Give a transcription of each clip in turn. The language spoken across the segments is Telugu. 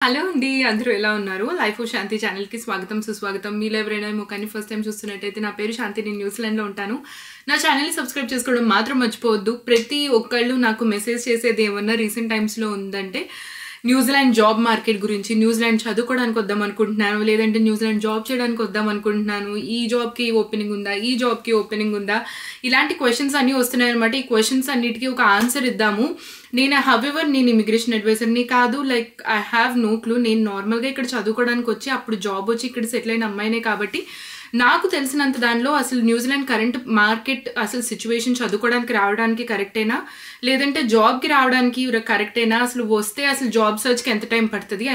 హలో అండి, అందరూ ఎలా ఉన్నారు? లైఫ్ ఆఫ్ శాంతి ఛానల్కి స్వాగతం సుస్వాగతం. మీలో ఎవరైనా ముఖాన్ని ఫస్ట్ టైం చూస్తున్నట్టయితే నా పేరు శాంతి, నేను న్యూజిలాండ్లో ఉంటాను. నా ఛానల్ని సబ్స్క్రైబ్ చేసుకోవడం మాత్రం మర్చిపోవద్దు. ప్రతి ఒక్కళ్ళు నాకు మెసేజ్ చేసేది ఏమన్నా రీసెంట్ టైమ్స్లో ఉందంటే న్యూజిలాండ్ జాబ్ మార్కెట్ గురించి, న్యూజిలాండ్ చదువుకోవడానికి వద్దాం అనుకుంటున్నాను, లేదంటే న్యూజిలాండ్ జాబ్ చేయడానికి వద్దాం అనుకుంటున్నాను, ఈ జాబ్కి ఓపెనింగ్ ఉందా, ఈ జాబ్కి ఓపెనింగ్ ఉందా, ఇలాంటి క్వశ్చన్స్ అన్నీ వస్తున్నాయి అనమాట. ఈ క్వశ్చన్స్ అన్నిటికీ ఒక ఆన్సర్ ఇద్దాము. నేను ఇమిగ్రేషన్ అడ్వైజర్ని కాదు, like I have no clue. నేను నార్మల్గా ఇక్కడ చదువుకోవడానికి వచ్చి అప్పుడు జాబ్ వచ్చి ఇక్కడ సెటిల్ అయిన అమ్మాయినే కాబట్టి నాకు తెలిసినంత దానిలో అసలు న్యూజిలాండ్ కరెంట్ మార్కెట్ అసలు సిచ్యువేషన్ చదువుకోవడానికి రావడానికి కరెక్టేనా, లేదంటే జాబ్కి రావడానికి కరెక్టేనా, అసలు వస్తే అసలు జాబ్ సర్చ్కి ఎంత టైం పడుతుంది,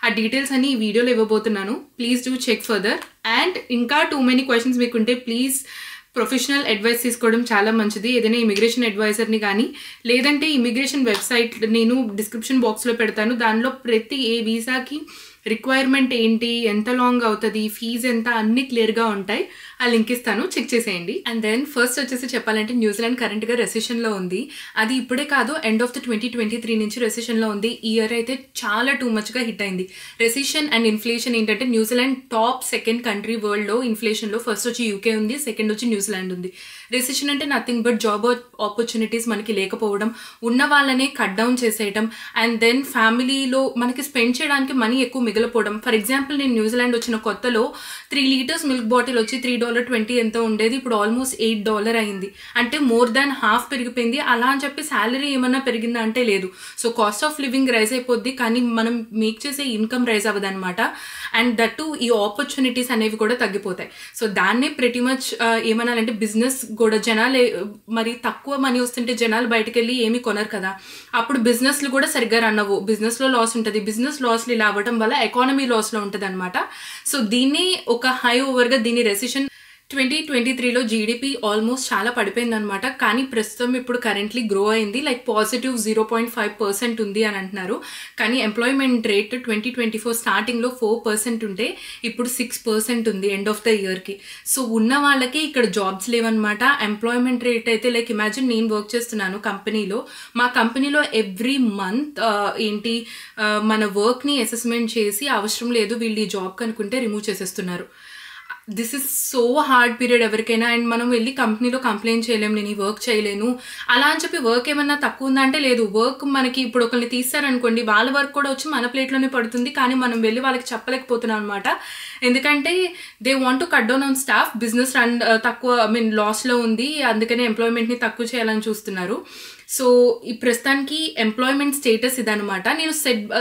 ఆ డీటెయిల్స్ అన్ని ఈ వీడియోలో ఇవ్వబోతున్నాను. Please do check further. And ఇంకా టూ మెనీ క్వశ్చన్స్ మీకుంటే ప్లీజ్ ప్రొఫెషనల్ అడ్వైస్ తీసుకోవడం చాలా మంచిది. ఏదైనా ఇమిగ్రేషన్ అడ్వైజర్ని కానీ, లేదంటే ఇమిగ్రేషన్ వెబ్సైట్ నేను డిస్క్రిప్షన్ బాక్స్లో పెడతాను. దానిలో ప్రతి ఏ వీసాకి రిక్వైర్మెంట్ ఏంటి, ఎంత లాంగ్ అవుతుంది, ఫీజు ఎంత, అన్నీ క్లియర్గా ఉంటాయి. ఆ లింక్ ఇస్తాను, చెక్ చేసేయండి. అండ్ దెన్ ఫస్ట్ వచ్చేసి చెప్పాలంటే న్యూజిలాండ్ కరెంట్గా రెసెషన్లో ఉంది. అది ఇప్పుడే కాదు, ఎండ్ ఆఫ్ ద 2023 నుంచి రెసెషన్లో ఉంది. ఈ ఇయర్ అయితే చాలా టూ మచ్గా హిట్ అయింది. రెసెషన్ అండ్ ఇన్ఫ్లేషన్ ఏంటంటే న్యూజిలాండ్ టాప్ సెకండ్ కంట్రీ వరల్డ్లో ఇన్ఫ్లేషన్లో. ఫస్ట్ వచ్చి యూకే ఉంది, సెకండ్ వచ్చి న్యూజిలాండ్ ఉంది. రెసెషన్ అంటే నథింగ్ బట్ జాబ్ ఆపర్చునిటీస్ మనకి లేకపోవడం, ఉన్న వాళ్ళనే కట్ డౌన్ చేసేయడం, అండ్ దెన్ ఫ్యామిలీలో మనకి స్పెండ్ చేయడానికి మనీ ఎక్కువ మిగిలిపోవడం. ఫర్ ఎగ్జాంపుల్, నేను న్యూజిలాండ్ వచ్చిన కొత్తలో 3 లీటర్స్ మిల్క్ బాటిల్ వచ్చి $3.20 ఎంతో ఉండేది, ఇప్పుడు ఆల్మోస్ట్ $8 అయింది. అంటే మోర్ దాన్ హాఫ్ పెరిగిపోయింది. అలా అని చెప్పి శాలరీ ఏమన్నా పెరిగిందా అంటే లేదు. So cost of living rise అయిపోద్ది, కానీ మనం మేక్ చేసే ఇన్కమ్ రైజ్ అవ్వదన్నమాట. అండ్ దట్టు ఈ ఆపర్చునిటీస్ అనేవి కూడా తగ్గిపోతాయి. సో దాన్నే ప్రెటీ మచ్ ఏమనాలంటే బిజినెస్ కూడా జనాలు మరి తక్కువ మనీ వస్తుంటే జనాలు బయటకు వెళ్ళి ఏమీ కొనరు కదా, అప్పుడు బిజినెస్లు కూడా సరిగ్గా రన్ అవ్వవు. బిజినెస్లో లాస్ ఉంటుంది. బిజినెస్ లాస్లు ఇలా అవ్వడం వల్ల ఎకానమీ లాస్లో ఉంటుంది అనమాట. సో దీన్ని ఒక హై ఓవర్గా దీన్ని రెసెషన్ 2023లో జీడిపి ఆల్మోస్ట్ చాలా పడిపోయింది అనమాట. కానీ ప్రస్తుతం ఇప్పుడు కరెంట్లీ గ్రో అయింది, లైక్ పాజిటివ్ 0.5% ఉంది అని అంటున్నారు. కానీ ఎంప్లాయ్మెంట్ రేట్ 2024 స్టార్టింగ్లో 4% ఉంటే ఇప్పుడు 6% ఉంది ఎండ్ ఆఫ్ ద ఇయర్కి. సో ఉన్న వాళ్ళకి ఇక్కడ జాబ్స్ లేవన్నమాట. ఎంప్లాయ్మెంట్ రేట్ అయితే లైక్ ఇమాజిన్, నేను వర్క్ చేస్తున్నాను కంపెనీలో. మా కంపెనీలో ఎవ్రీ మంత్ మన వర్క్ని అసెస్మెంట్ చేసి అవసరం లేదు వీళ్ళు ఈ జాబ్ కనుకుంటే రిమూవ్ చేసేస్తున్నారు. This is so hard period ఎవరికైనా. అండ్ మనం వెళ్ళి కంపెనీలో కంప్లైంట్ చేయలేము, నేను ఈ వర్క్ చేయలేను అలా అని చెప్పి. వర్క్ ఏమన్నా తక్కువ ఉందా అంటే లేదు. వర్క్ మనకి ఇప్పుడు ఒకరిని తీస్తారనుకోండి, వాళ్ళ వర్క్ కూడా వచ్చి మన ప్లేట్లోనే పడుతుంది, కానీ మనం వెళ్ళి వాళ్ళకి చెప్పలేకపోతున్నాం అనమాట. ఎందుకంటే they want to cut down on staff. Business run తక్కువ లాస్లో ఉంది, అందుకనే ఎంప్లాయ్మెంట్ని తక్కువ చేయాలని చూస్తున్నారు. సో ఈ ప్రస్తుతానికి ఎంప్లాయ్మెంట్ స్టేటస్ ఇదనమాట. నేను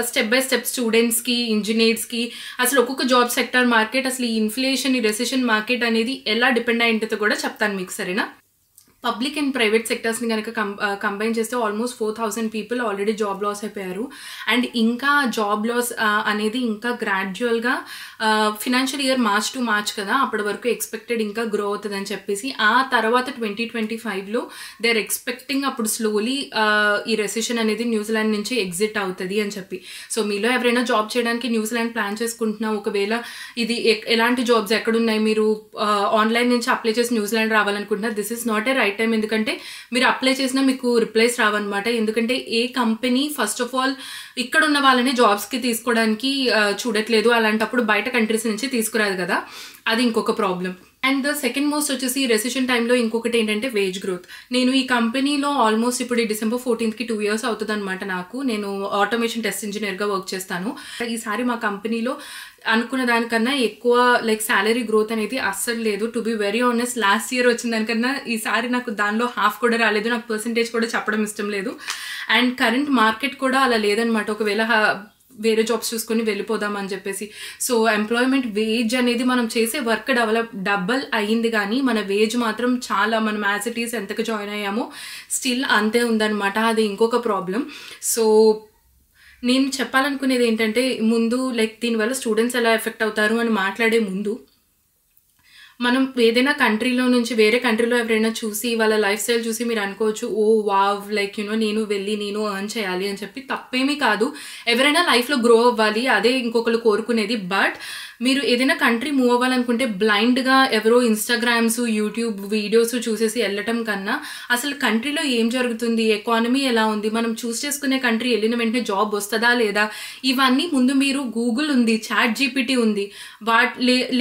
స్టెప్ బై స్టెప్ స్టూడెంట్స్కి, ఇంజనీర్స్కి, అసలు ఒక్కొక్క జాబ్ సెక్టర్ మార్కెట్, అసలు ఈ ఇన్ఫ్లేషన్, ఈ రెసెషన్ మార్కెట్ అనేది ఎలా డిపెండ్ అయి ఉంటుందో కూడా చెప్తాను మీకు, సరేనా? పబ్లిక్ అండ్ ప్రైవేట్ సెక్టర్స్ని కనుక కంబైన్ చేస్తే almost 4,000 people already job loss అయిపోయారు. అండ్ ఇంకా జాబ్ లాస్ అనేది ఇంకా గ్రాడ్యువల్గా financial year March to March కదా, అప్పటి వరకు ఎక్స్పెక్టెడ్ ఇంకా గ్రో అవుతుందని చెప్పేసి. ఆ తర్వాత 2025లో దే ఆర్ ఎక్స్పెక్టింగ్ అప్పుడు స్లోలీ ఈ రెసెషన్ అనేది న్యూజిలాండ్ నుంచి ఎగ్జిట్ అవుతుంది అని చెప్పి. సో మీలో ఎవరైనా జాబ్ చేయడానికి న్యూజిలాండ్ ప్లాన్ చేసుకుంటున్నా, ఒకవేళ ఇది ఎలాంటి జాబ్స్ ఎక్కడున్నాయి, మీరు ఆన్లైన్ నుంచి అప్లై చేసి న్యూజిలాండ్ రావాలనుకుంటున్నా, this is not a right time. ఎందుకంటే మీరు అప్లై చేసినా మీకు రిప్లైస్ రావన్నమాట. ఎందుకంటే ఏ కంపెనీ ఫస్ట్ ఆఫ్ ఆల్ ఇక్కడ ఉన్న వాళ్ళని జాబ్స్కి తీసుకోవడానికి చూడట్లేదు, అలాంటప్పుడు బయట కంట్రీస్ నుంచి తీసుకురాదు కదా, అది ఇంకొక problem. And the second most వచ్చేసి రెసెషన్ టైంలో ఇంకొకటి ఏంటంటే వేజ్ గ్రోత్. నేను ఈ కంపెనీలో ఆల్మోస్ట్ ఇప్పుడు December 14th 2 years అవుతుంది అనమాట నాకు. నేను ఆటోమేషన్ టెస్ట్ ఇంజనీర్గా వర్క్ చేస్తాను. ఈసారి మా కంపెనీలో అనుకున్న దానికన్నా ఎక్కువ లైక్ శాలరీ గ్రోత్ అనేది అస్సలు లేదు. To be very honest, last year వచ్చిన దానికన్నా ఈసారి నాకు దానిలో హాఫ్ కూడా రాలేదు. నాకు పర్సంటేజ్ కూడా చెప్పడం ఇష్టం లేదు. అండ్ కరెంట్ మార్కెట్ కూడా అలా లేదనమాట. ఒకవేళ వేరే జాబ్స్ చూసుకొని వెళ్ళిపోదామని చెప్పేసి. సో ఎంప్లాయ్మెంట్ వేజ్ అనేది మనం చేసే వర్క్ డబల్ అయ్యింది, కానీ మన వేజ్ మాత్రం చాలా, మనం యాజ్ ఇట్ ఈస్ ఎంతకు జాయిన్ అయ్యామో స్టిల్ అంతే ఉందన్నమాట. అది ఇంకొక ప్రాబ్లం. సో నేను చెప్పాలనుకునేది ఏంటంటే, ముందు లైక్ దీనివల్ల స్టూడెంట్స్ ఎలా ఎఫెక్ట్ అవుతారు అని మాట్లాడే ముందు మనం ఏదైనా కంట్రీలో నుంచి వేరే కంట్రీలో ఎవరైనా చూసి వాళ్ళ లైఫ్ స్టైల్ చూసి మీరు అనుకోవచ్చు, ఓ వావ్, లైక్ నేను వెళ్ళి నేను ఎర్న్ చేయాలి అని చెప్పి. తప్పేమీ కాదు, ఎవరైనా లైఫ్లో గ్రో అవ్వాలి, అదే ఇంకొకరు కోరుకునేది. బట్ మీరు ఏదైనా కంట్రీ మూవ్ అవ్వాలనుకుంటే బ్లైండ్గా ఎవరో ఇన్స్టాగ్రామ్స్, యూట్యూబ్ వీడియోస్ చూసేసి వెళ్ళటం కన్నా అసలు కంట్రీలో ఏం జరుగుతుంది, ఎకానమీ ఎలా ఉంది, మనం చూస్ చేసుకునే కంట్రీ వెళ్ళిన వెంటనే జాబ్ వస్తుందా లేదా, ఇవన్నీ ముందు మీరు గూగుల్ ఉంది, చాట్ జీపీటీ ఉంది,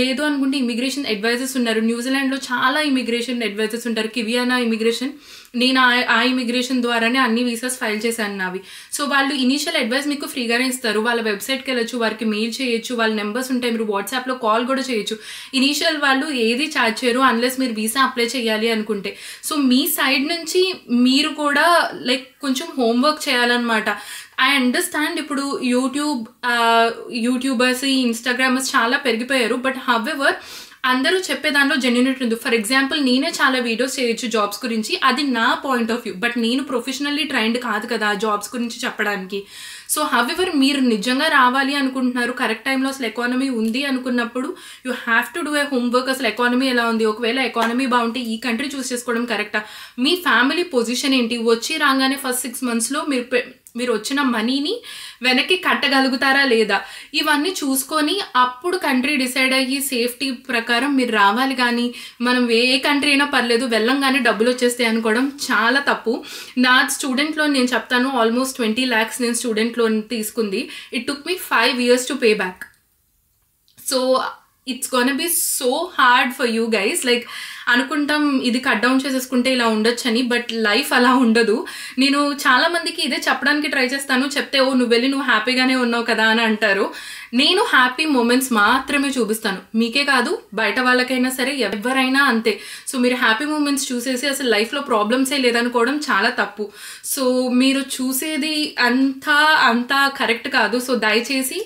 లేదు అనుకుంటే ఇమిగ్రేషన్ అడ్వైజర్స్ ఉన్నారు. న్యూజిలాండ్లో చాలా ఇమిగ్రేషన్ అడ్వైజర్స్ ఉంటారు. కివియానా ఇమిగ్రేషన్, నేను ఆ ఇమిగ్రేషన్ ద్వారానే అన్ని వీసాస్ ఫైల్ చేశాను నావి. సో వాళ్ళు ఇనీషియల్ అడ్వైస్ మీకు ఫ్రీగానే ఇస్తారు. వాళ్ళ వెబ్సైట్కి వెళ్ళొచ్చు, వారికి మెయిల్ చేయొచ్చు, వాళ్ళ నెంబర్స్ ఉంటాయి, మీరు వాట్సాప్లో కాల్ కూడా చేయొచ్చు. ఇనీషియల్ వాళ్ళు ఏది ఛార్జ్ చేయరు అన్లెస్ మీరు వీసా అప్లై చేయాలి అనుకుంటే. సో మీ సైడ్ నుంచి మీరు కూడా లైక్ కొంచెం హోంవర్క్ చేయాలన్నమాట. ఐ అండర్స్టాండ్ ఇప్పుడు యూట్యూబర్స్, ఇన్స్టాగ్రామర్స్ చాలా పెరిగిపోయారు. బట్ హౌవెవర్ అందరూ చెప్పే దానిలో జెన్యూనిటీ ఉంది. ఫర్ ఎగ్జాంపుల్ నేనే చాలా వీడియోస్ చేయొచ్చు జాబ్స్ గురించి, అది నా పాయింట్ ఆఫ్ వ్యూ. బట్ నేను ప్రొఫెషనల్లీ ట్రైన్డ్ కాదు కదా జాబ్స్ గురించి చెప్పడానికి. సో హౌవెవర్ మీరు నిజంగా రావాలి అనుకుంటున్నారు, కరెక్ట్ టైంలో అసలు ఎకానమీ ఉంది అనుకున్నప్పుడు you have to do a homework. అసలు ఎకానమీ ఎలా ఉంది, ఒకవేళ ఎకానమీ బాగుంటే ఈ కంట్రీ చూస్ చేసుకోవడం కరెక్టా, మీ ఫ్యామిలీ పొజిషన్ ఏంటి, వచ్చి రాగానే ఫస్ట్ 6 monthsలో మీరు వచ్చిన మనీని వెనక్కి కట్టగలుగుతారా లేదా, ఇవన్నీ చూసుకొని అప్పుడు కంట్రీ డిసైడ్ అయ్యి సేఫ్టీ ప్రకారం మీరు రావాలి. కానీ మనం ఏ కంట్రీ అయినా పర్లేదు వెళ్ళంగానే డబ్బులు వచ్చేస్తాయి అనుకోవడం చాలా తప్పు. నా స్టూడెంట్ లోన్ నేను చెప్తాను, ఆల్మోస్ట్ 20 lakhs నేను స్టూడెంట్ లోన్ తీసుకుంది. It took me 5 years to pay back. So it's gonna B so hard for you guys. Like అనుకుంటాం ఇది కట్ డౌన్ చేసేసుకుంటే ఇలా ఉండొచ్చని, బట్ లైఫ్ అలా ఉండదు. నేను చాలా మందికి ఇదే చెప్పడానికి ట్రై చేస్తాను. చెప్తే ఓ నువ్వు వెళ్ళి నువ్వు హ్యాపీగానే ఉన్నావు కదా అని అంటారు. నేను హ్యాపీ మూమెంట్స్ మాత్రమే చూపిస్తాను, మీకే కాదు బయట వాళ్ళకైనా సరే, ఎవరైనా అంతే. సో మీరు హ్యాపీ మూమెంట్స్ చూసేసి అసలు లైఫ్లో ప్రాబ్లమ్సే లేదనుకోవడం చాలా తప్పు. సో మీరు చూసేది అంతా కరెక్ట్ కాదు. సో దయచేసి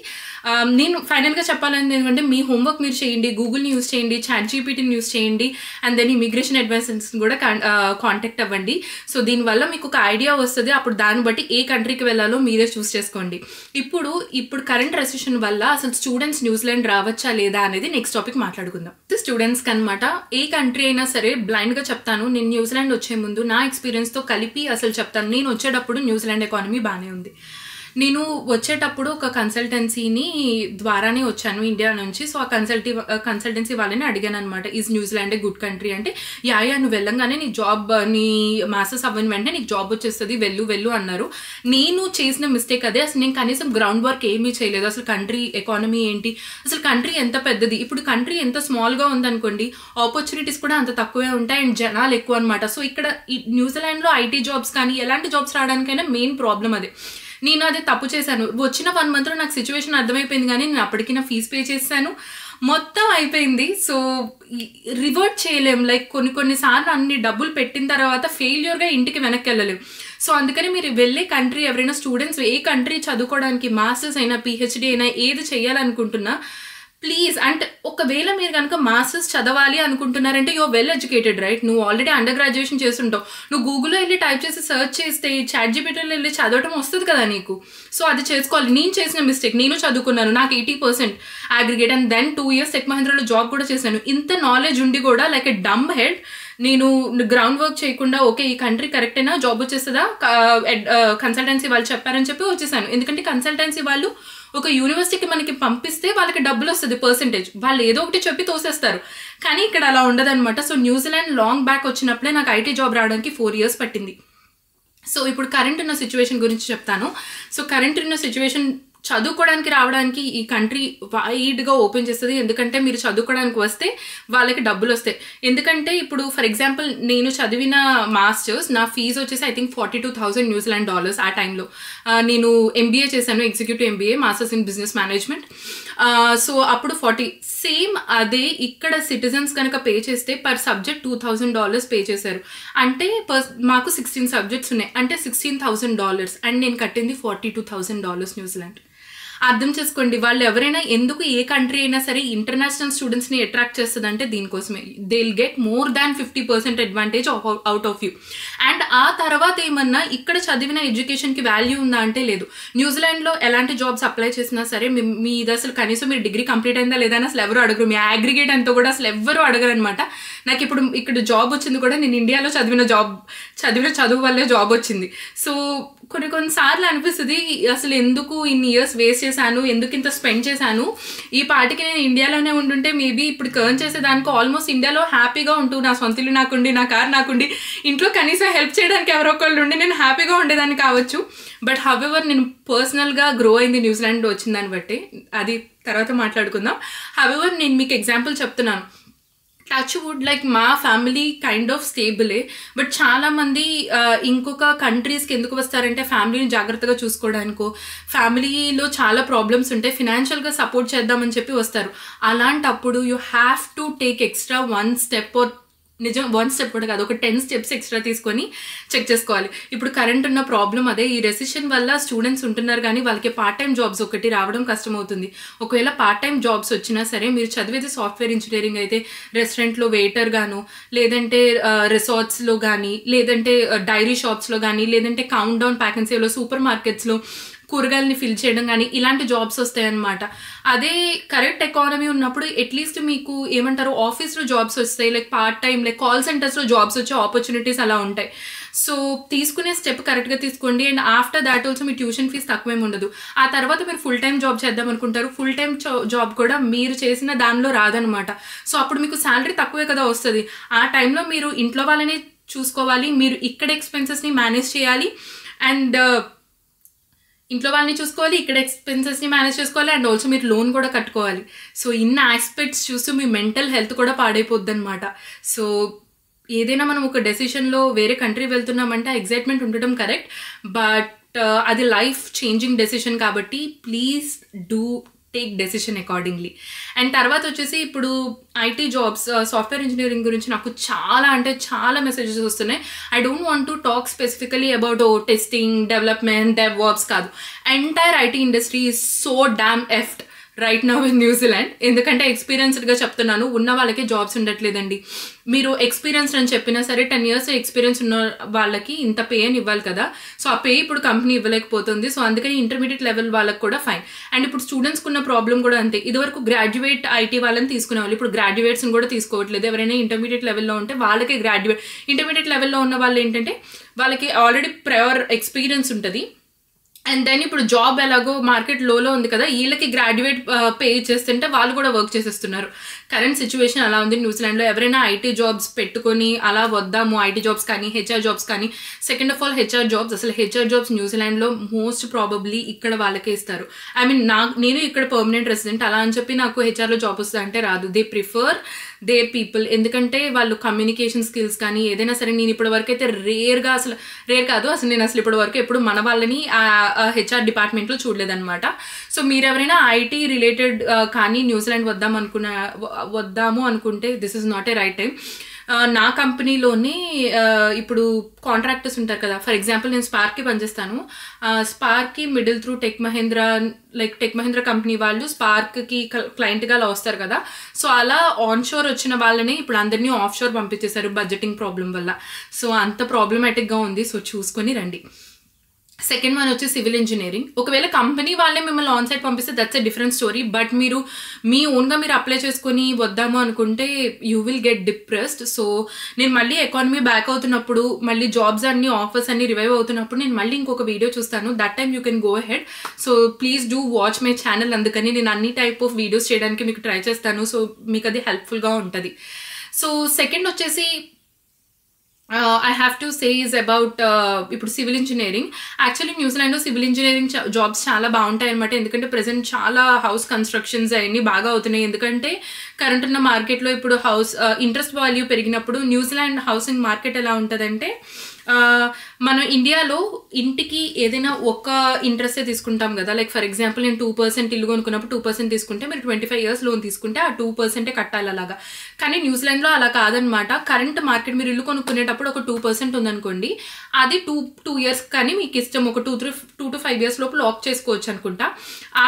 నేను ఫైనల్గా చెప్పాలని ఏంటంటే మీ హోంవర్క్ మీరు చేయండి, గూగుల్ని యూస్ చేయండి, చాట్ జీపీటీని యూస్ చేయండి, అండ్ దెన్ ఇమిగ్రేషన్ అడ్వైజర్స్ని కూడా కాంటాక్ట్ అవ్వండి. సో దీనివల్ల మీకు ఒక ఐడియా వస్తుంది. అప్పుడు దాన్ని బట్టి ఏ కంట్రీకి వెళ్ళాలో మీరే చూస్ చేసుకోండి. ఇప్పుడు కరెంట్ రెసిషన్ వల్ల అసలు స్టూడెంట్స్ న్యూజిలాండ్ రావచ్చా లేదా అనేది నెక్స్ట్ టాపిక్ మాట్లాడుకుందాం. స్టూడెంట్స్కి అనమాట ఏ కంట్రీ అయినా సరే బ్లైండ్గా చెప్తాను. నేను న్యూజిలాండ్ వచ్చే ముందు నా ఎక్స్పీరియన్స్తో కలిపి అసలు చెప్తాను. నేను వచ్చేటప్పుడు న్యూజిలాండ్ ఎకానమీ బాగానే ఉంది. నేను వచ్చేటప్పుడు ఒక కన్సల్టెన్సీని ద్వారానే వచ్చాను ఇండియా నుంచి. సో ఆ కన్సల్టెన్సీ వాళ్ళని అడిగాను అనమాట, is New Zealand a good country అంటే, యా నువ్వు వెళ్ళంగానే నీ మాస్టర్స్ అవ్వని వెంటనే నీకు జాబ్ వచ్చేస్తుంది, వెళ్ళు అన్నారు. నేను చేసిన మిస్టేక్ అదే. అసలు నేను కనీసం గ్రౌండ్ వర్క్ ఏమీ చేయలేదు. అసలు కంట్రీ ఎకానమీ ఏంటి, అసలు కంట్రీ ఎంత పెద్దది, ఇప్పుడు కంట్రీ ఎంత స్మాల్గా ఉందనుకోండి ఆపర్చునిటీస్ కూడా అంత తక్కువే ఉంటాయి అండ్ జనాలు ఎక్కువ అనమాట. సో ఇక్కడ న్యూజిలాండ్లో ఐటీ జాబ్స్ కానీ ఎలాంటి జాబ్స్ రావడానికైనా మెయిన్ ప్రాబ్లం అదే. నేను అదే తప్పు చేశాను. వచ్చిన 1 monthలో నాకు సిచ్యువేషన్ అర్థమైపోయింది, కానీ నేను అప్పటికి నా ఫీజు పే చేశాను, మొత్తం అయిపోయింది. సో రివర్ట్ చేయలేం. లైక్ కొన్నిసార్లు అన్ని డబ్బులు పెట్టిన తర్వాత ఫెయిల్యూర్గా ఇంటికి వెనక్కి వెళ్ళలేం. సో అందుకని మీరు వెళ్ళే కంట్రీ, ఎవరైనా స్టూడెంట్స్ ఏ కంట్రీ చదువుకోవడానికి మాస్టర్స్ అయినా పిహెచ్డి అయినా ఏది చేయాలనుకుంటున్నా ప్లీజ్, అంటే ఒకవేళ మీరు కనుక మాస్టర్స్ చదవాలి అనుకుంటున్నారంటే యూఆర్ వెల్ ఎడ్యుకేటెడ్ రైట్, నువ్వు ఆల్రెడీ అండర్ గ్రాడ్యుయేషన్ చేస్తుంటావు, నువ్వు గూగుల్లో వెళ్ళి టైప్ చేసి సర్చ్ చేస్తే చాట్ జీపీటీలో వెళ్ళి చదవటం వస్తుంది కదా నీకు. సో అది చేసుకోవాలి. నేను చేసిన మిస్టేక్, నేను చదువుకున్నాను, నాకు 80% aggregate and then 2 years tech మహీంద్రాలో జాబ్ కూడా చేశాను. ఇంత నాలెడ్జ్ ఉండి కూడా లైక్ ఎ డమ్ హెడ్ నేను గ్రౌండ్ వర్క్ చేయకుండా ఓకే ఈ కంట్రీ కరెక్టేనా, జాబ్ వచ్చేస్తుందా, కన్సల్టెన్సీ వాళ్ళు చెప్పారని చెప్పి వచ్చేసాను. ఎందుకంటే కన్సల్టెన్సీ వాళ్ళు ఒక యూనివర్సిటీకి మనకి పంపిస్తే వాళ్ళకి డబ్బులు వస్తుంది పర్సెంటేజ్, వాళ్ళు ఏదో ఒకటి చెప్పి తోసేస్తారు. కానీ ఇక్కడ అలా ఉండదన్నమాట. సో న్యూజిలాండ్ లాంగ్ బ్యాక్ వచ్చినప్పుడే నాకు ఐటీ జాబ్ రావడానికి 4 years పట్టింది. సో ఇప్పుడు కరెంట్ ఉన్న సిచ్యువేషన్ గురించి చెప్తాను. సో కరెంట్ ఉన్న సిచ్యువేషన్ చదువుకోవడానికి రావడానికి ఈ కంట్రీ వైడ్గా ఓపెన్ చేస్తుంది. ఎందుకంటే మీరు చదువుకోవడానికి వస్తే వాళ్ళకి డబ్బులు వస్తాయి. ఎందుకంటే ఇప్పుడు ఫర్ ఎగ్జాంపుల్ నేను చదివిన మాస్టర్స్ నా ఫీజు వచ్చేసి ఐ థింక్ $42,000 న్యూజిలాండ్ డాలర్స్ ఆ టైంలో. నేను ఎంబీఏ చేశాను, executive MBA, masters in business management. So అప్పుడు 40 సేమ్ అదే ఇక్కడ సిటిజన్స్ కనుక పే చేస్తే పర్ సబ్జెక్ట్ $2,000 పే చేశారు. అంటే మాకు 16 సబ్జెక్ట్స్ ఉన్నాయి, అంటే $16,000 అండ్ నేను కట్టింది $42,000 న్యూజిలాండ్. అర్థం చేసుకోండి, వాళ్ళు ఎవరైనా ఎందుకు ఏ కంట్రీ అయినా సరే ఇంటర్నేషనల్ స్టూడెంట్స్ని అట్రాక్ట్ చేస్తుందంటే దీనికోసమే. They will get more than 50% advantage out of you. And ఆ తర్వాత ఏమన్నా ఇక్కడ చదివిన ఎడ్యుకేషన్కి వాల్యూ ఉందా అంటే లేదు. న్యూజిలాండ్లో ఎలాంటి జాబ్స్ అప్లై చేసినా సరే మీది అసలు కనీసం మీరు డిగ్రీ కంప్లీట్ అయిందా లేదా అని అసలు ఎవరు అడగరు. మీ అగ్రిగేట్ అంతా కూడా అసలు ఎవరు అడగరు అనమాట. నాకు ఇప్పుడు ఇక్కడ జాబ్ వచ్చింది కూడా నేను ఇండియాలో చదివిన చదువు వల్లే జాబ్ వచ్చింది. సో కొన్నిసార్లు అనిపిస్తుంది అసలు ఎందుకు ఇన్ని ఇయర్స్ వేస్ట్ చేశాను, ఎందుకు ఇంత స్పెండ్ చేశాను, ఈ పాటికి నేను ఇండియాలోనే ఉండుంటే మేబీ ఇప్పుడు కర్న్ చేసేదానికి ఆల్మోస్ట్ ఇండియాలో హ్యాపీగా ఉంటూ నా సొంత ఇల్లు నాకుండి, నా కార్ నాకుండి, ఇంట్లో కనీసం హెల్ప్ చేయడానికి ఎవరో ఒకళ్ళు ఉండి నేను హ్యాపీగా ఉండేదాన్ని కావచ్చు. బట్ హవెవర్ నేను పర్సనల్గా గ్రో అయింది న్యూజిలాండ్లో వచ్చిన దాన్ని బట్టి, అది తర్వాత మాట్లాడుకుందాం. హవెవర్ నేను మీకు ఎగ్జాంపుల్ చెప్తున్నాను. టచ్ వుడ్ లైక్ మా ఫ్యామిలీ కైండ్ ఆఫ్ స్టేబులే, బట్ చాలామంది ఇంకొక కంట్రీస్కి ఎందుకు వస్తారంటే ఫ్యామిలీని జాగ్రత్తగా చూసుకోవడానికో, ఫ్యామిలీలో చాలా ప్రాబ్లమ్స్ ఉంటాయి, ఫినాన్షియల్గా సపోర్ట్ చేద్దామని చెప్పి వస్తారు. అలాంటప్పుడు you have to take extra 1 step are నిజం 1 స్టెప్ కూడా కాదు, ఒక 10 స్టెప్స్ ఎక్స్ట్రా తీసుకొని చెక్ చేసుకోవాలి. ఇప్పుడు కరెంట్ ఉన్న ప్రాబ్లం అదే. ఈ రెసిషన్ వల్ల స్టూడెంట్స్ ఉంటున్నారు కానీ వాళ్ళకి పార్ట్ టైం జాబ్స్ ఒకటి రావడం కష్టమవుతుంది. ఒకవేళ పార్ట్ టైం జాబ్స్ వచ్చినా సరే మీరు చదివేది సాఫ్ట్వేర్ ఇంజనీరింగ్ అయితే రెస్టారెంట్లో వెయిటర్ గాను, లేదంటే రిసార్ట్స్లో కానీ, లేదంటే డైరీ షాప్స్లో కానీ, లేదంటే కౌంట్ డౌన్ ప్యాకెన్సీలో సూపర్ మార్కెట్స్లో కూరగాయలని ఫిల్ చేయడం కానీ ఇలాంటి జాబ్స్ వస్తాయన్నమాట. అదే కరెక్ట్ ఎకానమీ ఉన్నప్పుడు అట్లీస్ట్ మీకు ఏమంటారు ఆఫీస్లో జాబ్స్ వస్తాయి, like part time, like call సెంటర్స్లో జాబ్స్ వచ్చే ఆపర్చునిటీస్ అలా ఉంటాయి. సో తీసుకునే స్టెప్ కరెక్ట్గా తీసుకోండి. అండ్ ఆఫ్టర్ దాట్ ఆల్సో మీ ట్యూషన్ ఫీజు తక్కువేమి ఉండదు. ఆ తర్వాత మీరు ఫుల్ టైం జాబ్ చేద్దాం అనుకుంటారు, ఫుల్ టైం జాబ్ కూడా మీరు చేసిన దానిలో రాదనమాట. సో అప్పుడు మీకు శాలరీ తక్కువే కదా వస్తుంది. ఆ టైంలో మీరు ఇంట్లో వాళ్ళని చూసుకోవాలి, మీరు ఇక్కడ ఎక్స్పెన్సెస్ని మేనేజ్ చేయాలి, అండ్ ఇంట్లో వాళ్ళని చూసుకోవాలి, ఇక్కడ ఎక్స్పెన్సెస్ని మేనేజ్ చేసుకోవాలి, అండ్ ఆల్సో మీరు లోన్ కూడా కట్టుకోవాలి. సో ఇన్ని ఆస్పెక్ట్స్ చూస్తూ మీ మెంటల్ హెల్త్ కూడా పాడైపోద్ది అనమాట. సో ఏదైనా మనం ఒక డెసిషన్లో వేరే కంట్రీ వెళ్తున్నామంటే ఎగ్జైట్మెంట్ ఉండటం కరెక్ట్, బట్ అది లైఫ్ చేంజింగ్ డెసిషన్ కాబట్టి please do take decision accordingly. And తర్వాత వచ్చేసి ఇప్పుడు ఐటీ జాబ్స్, సాఫ్ట్వేర్ ఇంజనీరింగ్ గురించి నాకు చాలా అంటే చాలా మెసేజెస్ వస్తున్నాయి. I don't want to talk specifically about testing, development, DevOps కాదు. Entire IT industry is so damn effed right now in New Zealand. ఎందుకంటే ఎక్స్పీరియన్స్డ్గా చెప్తున్నాను, ఉన్న వాళ్ళకి జాబ్స్ ఉండట్లేదండి. మీరు ఎక్స్పీరియన్స్డ్ అని చెప్పినా సరే 10 years ఎక్స్పీరియన్స్ ఉన్న వాళ్ళకి ఇంత పే అని ఇవ్వాలి కదా. సో ఆ పే ఇప్పుడు కంపెనీ ఇవ్వలేకపోతుంది. సో అందుకని ఇంటర్మీడియట్ లెవెల్ వాళ్ళకి కూడా ఫైన్. అండ్ ఇప్పుడు స్టూడెంట్స్కి ఉన్న ప్రాబ్లం కూడా అంతే. ఇదివరకు గ్రాడ్యుయేట్ ఐటీ వాళ్ళని తీసుకునేవాళ్ళు, ఇప్పుడు గ్రాడ్యుయేట్స్ని కూడా తీసుకోవట్లేదు. ఎవరైనా ఇంటర్మీడియట్ లెవెల్లో ఉంటే వాళ్ళకే ఇంటర్మీడియట్ లెవెల్లో ఉన్న వాళ్ళు ఏంటంటే వాళ్ళకి ఆల్రెడీ ప్రయర్ ఎక్స్పీరియన్స్ ఉంటుంది. అండ్ దెన్ ఇప్పుడు జాబ్ ఎలాగో మార్కెట్ లోలో ఉంది కదా, వీళ్ళకి గ్రాడ్యుయేట్ పే చేస్తుంటే వాళ్ళు కూడా వర్క్ చేసేస్తున్నారు. కరెంట్ సిచ్యువేషన్ అలా ఉంది న్యూజిలాండ్లో. ఎవరైనా ఐటీ జాబ్స్ పెట్టుకొని అలా వద్దాము, ఐటీ జాబ్స్ కానీ హెచ్ఆర్ జాబ్స్ కానీ, second of all HR jobs, అసలు హెచ్ఆర్ జాబ్స్ న్యూజిలాండ్లో మోస్ట్ ప్రాబబ్లీ ఇక్కడ వాళ్ళకే ఇస్తారు. ఐ మీన్ నేను ఇక్కడ పర్మనెంట్ రెసిడెంట్, అలా అని చెప్పి నాకు హెచ్ఆర్లో జాబ్ వస్తుంది అంటే రాదు. దే ప్రిఫర్ దేర్ పీపుల్, ఎందుకంటే వాళ్ళు కమ్యూనికేషన్ స్కిల్స్ కానీ ఏదైనా సరే. నేను ఇప్పటి వరకు అయితే రేర్ కాదు అసలు నేను అసలు ఇప్పటి వరకు ఎప్పుడు మన వాళ్ళని హెచ్ఆర్ డిపార్ట్మెంట్లో చూడలేదన్నమాట. సో మీరు ఎవరైనా ఐటీ రిలేటెడ్ కానీ న్యూజిలాండ్ వద్దాము అనుకుంటే this is not a right time. నా కంపెనీలోనే ఇప్పుడు కాంట్రాక్టర్స్ ఉంటారు కదా, ఫర్ ఎగ్జాంపుల్ నేను స్పార్క్కి పనిచేస్తాను. స్పార్క్కి middle through tech Mahindra company వాళ్ళు స్పార్క్కి క్లయింట్గా అలా వస్తారు కదా. సో అలా ఆన్ షోర్ వచ్చిన వాళ్ళని ఇప్పుడు అందరినీ ఆఫ్ షోర్ పంపించేశారు బడ్జెటింగ్ ప్రాబ్లం వల్ల. సో అంత ప్రాబ్లమాటిక్గా ఉంది. సో చూసుకొని రండి. సెకండ్ వన్ వచ్చి సివిల్ ఇంజనీరింగ్. ఒకవేళ కంపెనీ వాళ్ళే మిమ్మల్ని ఆన్ సైట్ పంపిస్తే that's a different story. But మీరు మీ ఓన్గా మీరు అప్లై చేసుకొని వద్దాము అనుకుంటే you will get depressed. So నేను మళ్ళీ ఎకానమీ బ్యాక్ అవుతున్నప్పుడు, మళ్ళీ జాబ్స్ అన్ని ఆఫర్స్ అన్ని రివైవ్ అవుతున్నప్పుడు నేను మళ్ళీ ఇంకొక వీడియో చూస్తాను. That time you can go ahead. So please do watch my channel. అందుకని నేను అన్ని టైప్ ఆఫ్ వీడియోస్ చేయడానికి మీకు ట్రై చేస్తాను. సో మీకు అది హెల్ప్ఫుల్గా ఉంటుంది. సో సెకండ్ వచ్చేసి I have to say is about ఇప్పుడు సివిల్ ఇంజనీరింగ్. యాక్చువల్లీ న్యూజిలాండ్లో సివిల్ ఇంజనీరింగ్ జాబ్స్ చాలా బాగుంటాయి అనమాట. ఎందుకంటే ప్రెసెంట్ చాలా హౌస్ కన్స్ట్రక్షన్స్ అవన్నీ బాగా అవుతున్నాయి. ఎందుకంటే కరెంట్ ఉన్న మార్కెట్లో ఇప్పుడు ఇంట్రెస్ట్ వాల్యూ పెరిగినప్పుడు న్యూజిలాండ్ హౌసింగ్ మార్కెట్ ఎలా ఉంటుందంటే మనం ఇండియాలో ఇంటికి ఏదైనా ఒక ఇంట్రెస్టే తీసుకుంటాం కదా. లైక్ ఫర్ ఎగ్జాంపుల్ నేను 2% ఇల్లు కొనుక్కున్నప్పుడు 2% తీసుకుంటే మీరు 25 years లోన్ తీసుకుంటే ఆ 2% కట్టాలి అలాగా. కానీ న్యూజిలాండ్లో అలా కాదనమాట. కరెంట్ మార్కెట్ మీరు ఇల్లు కొనుక్కునేటప్పుడు ఒక 2% ఉందనుకోండి, అది 2 years కానీ మీకు ఇష్టం ఒక 2 to 5 years లోపు లాక్ చేసుకోవచ్చు అనుకుంటా.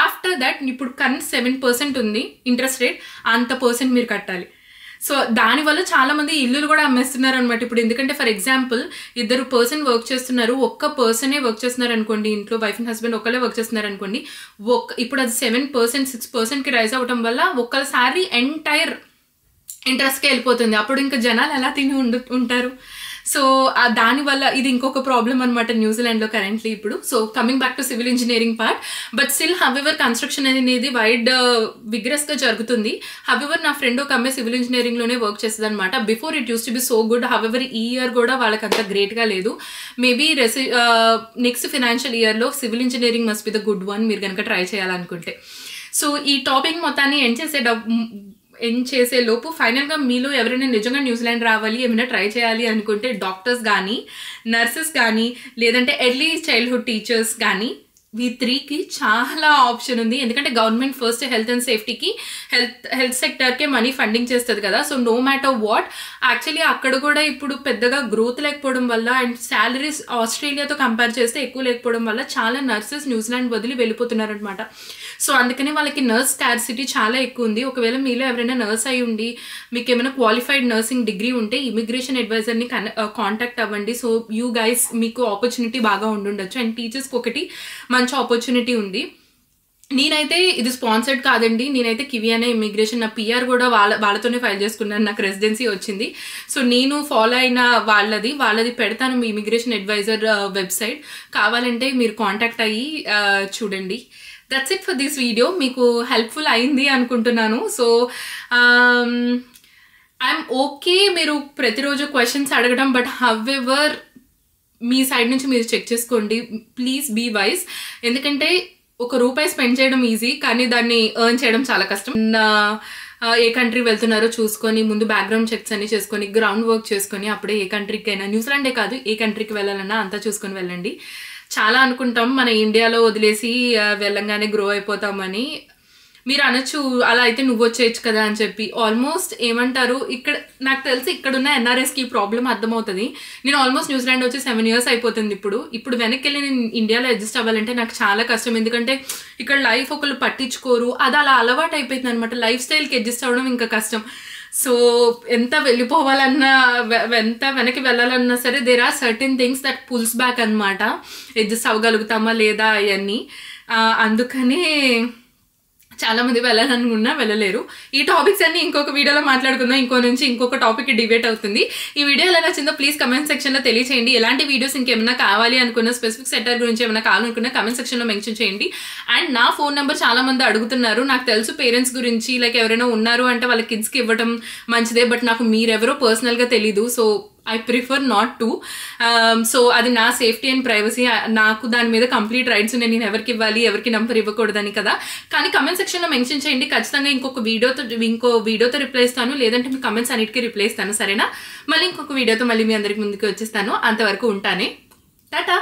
ఆఫ్టర్ దట్ ఇప్పుడు కరెంట్ 7% ఉంది ఇంట్రెస్ట్ రేట్, అంత పర్సెంట్ మీరు కట్టాలి. సో దానివల్ల చాలా మంది ఇల్లులు కూడా అమ్మేస్తున్నారు అనమాట ఇప్పుడు. ఎందుకంటే ఫర్ ఎగ్జాంపుల్ 2 person వర్క్ చేస్తున్నారు, ఒక్క పర్సనే వర్క్ చేస్తున్నారు అనుకోండి, ఇంట్లో వైఫ్ అండ్ హస్బెండ్ ఒకళ్ళే వర్క్ చేస్తున్నారు అనుకోండి, ఇప్పుడు అది 7% 6%కి రైజ్ అవ్వడం వల్ల ఒక్కళ్ళ శాలరీ ఎంటైర్ ఇంట్రెస్ట్కి వెళ్ళిపోతుంది. అప్పుడు ఇంకా జనాలు ఎలా తిని ఉంటారు. సో దానివల్ల ఇది ఇంకొక ప్రాబ్లం అనమాట న్యూజిలాండ్లో కరెంట్లీ ఇప్పుడు. So coming back to civil engineering part, but still however construction అనేది వైడ్ విగ్రస్గా జరుగుతుంది. హవెవర్ నా ఫ్రెండ్ ఒక అమ్మాయి సివిల్ ఇంజనీరింగ్లోనే వర్క్ చేస్తుంది అనమాట. Before it use to be so good, however ఈ ఇయర్ కూడా వాళ్ళకి అంత గ్రేట్గా లేదు. మేబీ నెక్స్ట్ ఫైనాన్షియల్ ఇయర్లో civil engineering must be the good one మీరు కనుక ట్రై చేయాలనుకుంటే. సో ఈ టాపిక్ మొత్తాన్ని ఎండ్ చేసే లోపు ఫైనల్గా మీలో ఎవరైనా నిజంగా న్యూజిలాండ్ రావాలి, ఏమైనా ట్రై చేయాలి అనుకుంటే డాక్టర్స్ కానీ, నర్సెస్ కానీ, లేదంటే ఎర్లీ చైల్డ్హుడ్ టీచర్స్ కానీ, V3కి చాలా ఆప్షన్ ఉంది. ఎందుకంటే గవర్నమెంట్ ఫస్ట్ హెల్త్ అండ్ సేఫ్టీకి హెల్త్ సెక్టర్కే మనీ ఫండింగ్ చేస్తుంది కదా. So no matter what, actually అక్కడ కూడా ఇప్పుడు పెద్దగా గ్రోత్ లేకపోవడం వల్ల అండ్ శాలరీస్ ఆస్ట్రేలియాతో కంపేర్ చేస్తే ఎక్కువ లేకపోవడం వల్ల చాలా నర్సెస్ న్యూజిలాండ్ వదిలి వెళ్ళిపోతున్నారు అనమాట. సో అందుకని వాళ్ళకి నర్స్ స్కార్సిటీ చాలా ఎక్కువ ఉంది. ఒకవేళ మీలో ఎవరైనా నర్స్ అయి ఉండి మీకు ఏమైనా క్వాలిఫైడ్ నర్సింగ్ డిగ్రీ ఉంటే ఇమిగ్రేషన్ అడ్వైజర్ని కాంటాక్ట్ అవ్వండి. సో యూ గైస్ మీకు ఆపర్చునిటీ బాగా ఉండుండొచ్చు. అండ్ టీచర్స్కి ఒకటి మంచి ఆపర్చునిటీ ఉంది. నేనైతే ఇది స్పాన్సర్డ్ కాదండి, నేనైతే కివి అనే ఇమిగ్రేషన్ నా PR కూడా వాళ్ళతోనే ఫైల్ చేసుకున్నాను, నాకు రెసిడెన్సీ వచ్చింది. సో నేను ఫాలో అయిన వాళ్ళది పెడతాను మీ ఇమిగ్రేషన్ అడ్వైజర్ వెబ్సైట్, కావాలంటే మీరు కాంటాక్ట్ అయ్యి చూడండి. That's it for this video. మీకు హెల్ప్ఫుల్ అయింది అనుకుంటున్నాను. సో ఐఎమ్ ఓకే మీరు ప్రతిరోజు క్వశ్చన్స్ అడగడం, బట్ హవెవర్ మీ సైడ్ నుంచి మీరు చెక్ చేసుకోండి. Please be wise. ఎందుకంటే ₹1 స్పెండ్ చేయడం ఈజీ, కానీ దాన్ని ఎర్న్ చేయడం చాలా కష్టం. ఏ కంట్రీ వెళ్తున్నారో చూసుకొని ముందు బ్యాక్గ్రౌండ్ చెక్స్ అన్ని చేసుకొని గ్రౌండ్ వర్క్ చేసుకొని అప్పుడే ఏ కంట్రీకి అయినా, న్యూజిలాండే కాదు ఏ కంట్రీకి వెళ్ళాలన్నా అంతా చూసుకొని వెళ్ళండి. చాలా అనుకుంటాం మన ఇండియాలో వదిలేసి వెళ్ళంగానే గ్రో అయిపోతామని. మీరు అనొచ్చు అలా అయితే నువ్వు వచ్చేయచ్చు కదా అని చెప్పి. ఆల్మోస్ట్ ఏమంటారు, ఇక్కడ నాకు తెలిసి ఇక్కడున్న NRSకి ఈ ప్రాబ్లం అర్థమవుతుంది. నేను ఆల్మోస్ట్ న్యూజిలాండ్ వచ్చి 7 years అయిపోతుంది. ఇప్పుడు వెనక్కి వెళ్ళి నేను ఇండియాలో అడ్జస్ట్ అవ్వాలంటే నాకు చాలా కష్టం. ఎందుకంటే ఇక్కడ లైఫ్ ఒకళ్ళు పట్టించుకోరు, అది అలా అలవాటు అయిపోతుంది అనమాట. లైఫ్ స్టైల్కి అడ్జస్ట్ అవ్వడం ఇంకా కష్టం. సో ఎంత వెళ్ళిపోవాలన్నా ఎంత వెనక్కి వెళ్ళాలన్నా సరే there are certain things that pulls back అనమాట. అడ్జస్ట్ అవ్వగలుగుతామా లేదా అవన్నీ. అందుకనే చాలామంది వెళ్ళాలనుకున్నా వెళ్ళలేరు. ఈ టాపిక్స్ అన్ని ఇంకొక వీడియోలో మాట్లాడుకుందాం. ఇంకొక టాపిక్ డిబేట్ అవుతుంది. ఈ వీడియో ఎలా నచ్చిందో ప్లీజ్ కమెంట్ సెక్షన్లో తెలియచేయండి. ఎలాంటి వీడియోస్ ఇంకేమైనా కావాలి అనుకున్న, స్పెసిఫిక్ సెక్టర్ గురించి ఏమైనా కావాలనుకున్నా కమెంట్ సెక్షన్లో మెన్షన్ చేయండి. అండ్ నా ఫోన్ నెంబర్ చాలా మంది అడుగుతున్నారు. నాకు తెలుసు పేరెంట్స్ గురించి, లైక్ ఎవరైనా ఉన్నారు అంటే వాళ్ళ కిడ్స్కి ఇవ్వడం మంచిదే, బట్ నాకు మీరెవరో పర్సనల్గా తెలీదు. So I prefer not to. So అది నా సేఫ్టీ అండ్ ప్రైవసీ, నాకు దాని మీద కంప్లీట్ రైట్స్ ఉన్నాయి. నేను ఎవరికి ఇవ్వాలి ఎవరికి నెంబర్ ఇవ్వకూడదని కదా. కానీ కమెంట్ సెక్షన్లో మెన్షన్ చేయండి. ఖచ్చితంగా ఇంకో వీడియోతో రిప్లై ఇస్తాను, లేదంటే మీ కమెంట్స్ అన్నిటికీ రిప్లై ఇస్తాను. సరేనా? మళ్ళీ ఇంకొక వీడియోతో మళ్ళీ మీ అందరికి ముందుకు వచ్చేస్తాను. అంతవరకు ఉంటానే. టాటా.